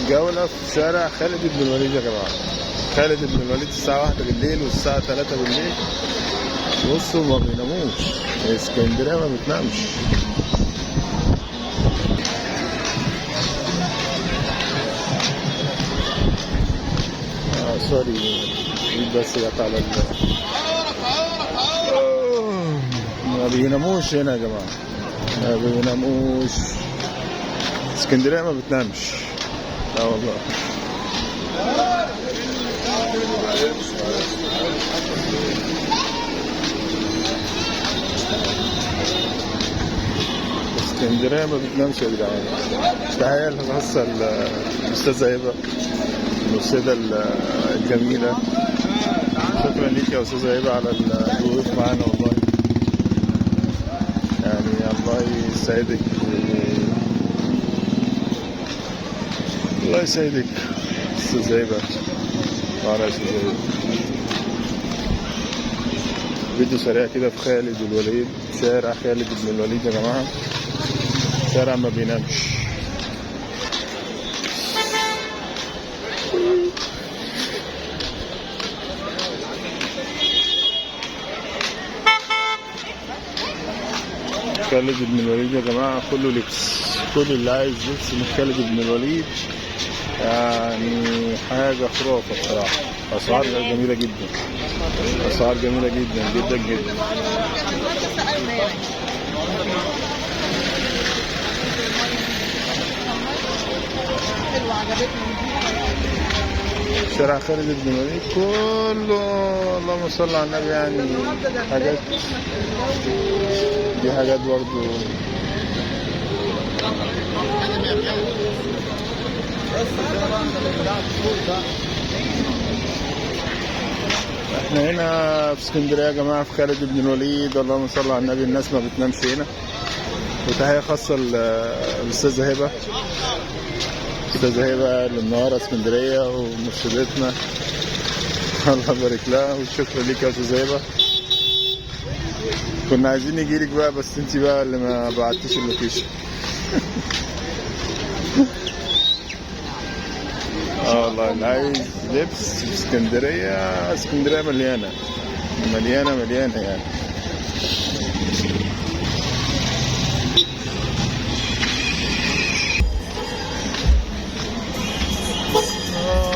جولة في شارع خالد بن الوليد يا جماعة. خالد بن الوليد الساعة 1 بالليل والساعة 3 بالليل. بصوا ما بيناموش، اسكندرية ما بتنامش. سوري بس جت على ما بيناموش هنا يا جماعة، ما بيناموش. اسكندرية ما بتنامش، لا والله. اسكندرية ما بتنامش يا جدعان. تحية للخاصة الأستاذة هبة، الأستاذة الجميلة. شكرا ليك يا أستاذة هبة على الوقوف معانا والله، يعني الله يسعدك، الله يسعدك أستاذة هبة. وعلى أستاذة هبة فيديو سريع كده في خالد الوليد، شارع خالد بن الوليد يا جماعة، شارع ما بينامش. خالد بن الوليد يا جماعة كله لبس، كل اللي عايز لبس من خالد بن الوليد، يعني حاجة خرافة بصراحة. أسعار جميلة جدا، أسعار جميلة جدا جدا جدا. شارع خالد بن الوليد كله اللهم صل على النبي، يعني حاجات، دي حاجات برضو. احنا هنا في اسكندريه يا جماعه في خالد بن الوليد، اللهم صل على النبي. الناس ما بتنامش هنا. وتحيه خاصه للاستاذه هبه، الاستاذه هبه اللي منوره اسكندريه ومرشدتنا، الله يبارك لها. والشكر ليك يا استاذه هبه. كنا عايزين نجيلك بقى، بس انت بقى اللي ما بعتيش اللوكيشن. والله اللي عايز لبس في اسكندريه، اسكندريه مليانه مليانه مليانه يعني.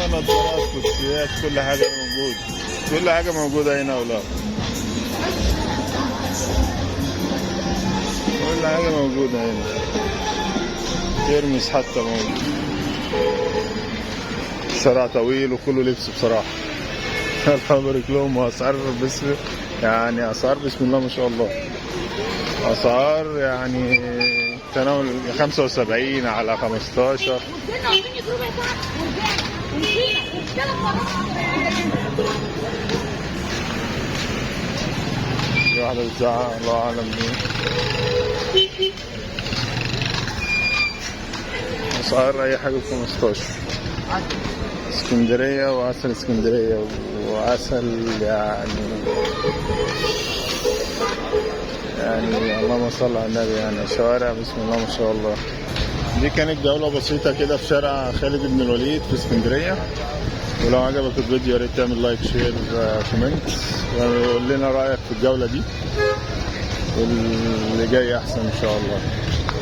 نظارات، كوتشيات، كل حاجه موجوده، كل حاجه موجوده هنا ولا كل حاجه موجوده هنا. ترمس حتى موجود. شارع طويل وكله لبس بصراحه. الله يبارك لهم. واسعار يعني اسعار بسم الله ما شاء الله. اسعار يعني تناول 75 على 15. في واحدة بتزعق الله أعلم مين. أسعار أي حاجة ب15. اسكندرية وعسل اسكندرية وعسل يعني اللهم صل على النبي. يعني شوارع بسم الله ما شاء الله. دي كانت جولة بسيطة كده في شارع خالد بن الوليد في اسكندرية. ولو عجبك الفيديو يا ريت تعمل لايك شير كومنت، وقول لنا رأيك في الجولة دي واللي جاي أحسن إن شاء الله.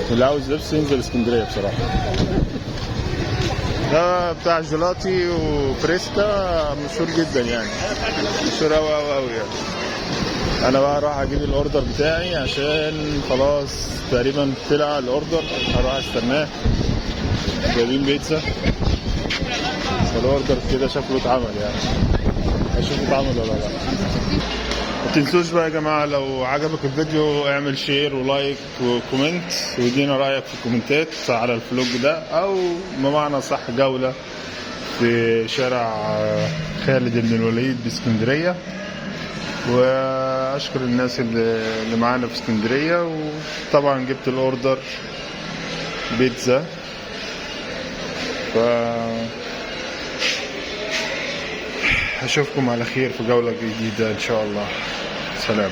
واللي عاوز لبس ينزل اسكندرية بصراحة. ده بتاع جيلاتي وفريسكا، مشهور جدا يعني، مشهور أوي أوي أوي يعني. أنا بقى هروح أجيب الأوردر بتاعي عشان خلاص تقريبا طلع الأوردر، هروح أستناه. جايبين بيتزا، الأوردر كده شكله اتعمل يعني، هشوفه اتعمل ولا لا. متنسوش بقى يا جماعة لو عجبك الفيديو اعمل شير ولايك وكومنت، وادينا رأيك في الكومنتات على الفلوج ده، أو بمعنى صح جولة في شارع خالد بن الوليد باسكندرية. وأشكر الناس اللي معانا في اسكندرية. وطبعا جبت الأوردر بيتزا، أشوفكم على خير في جولة جديدة إن شاء الله. سلام.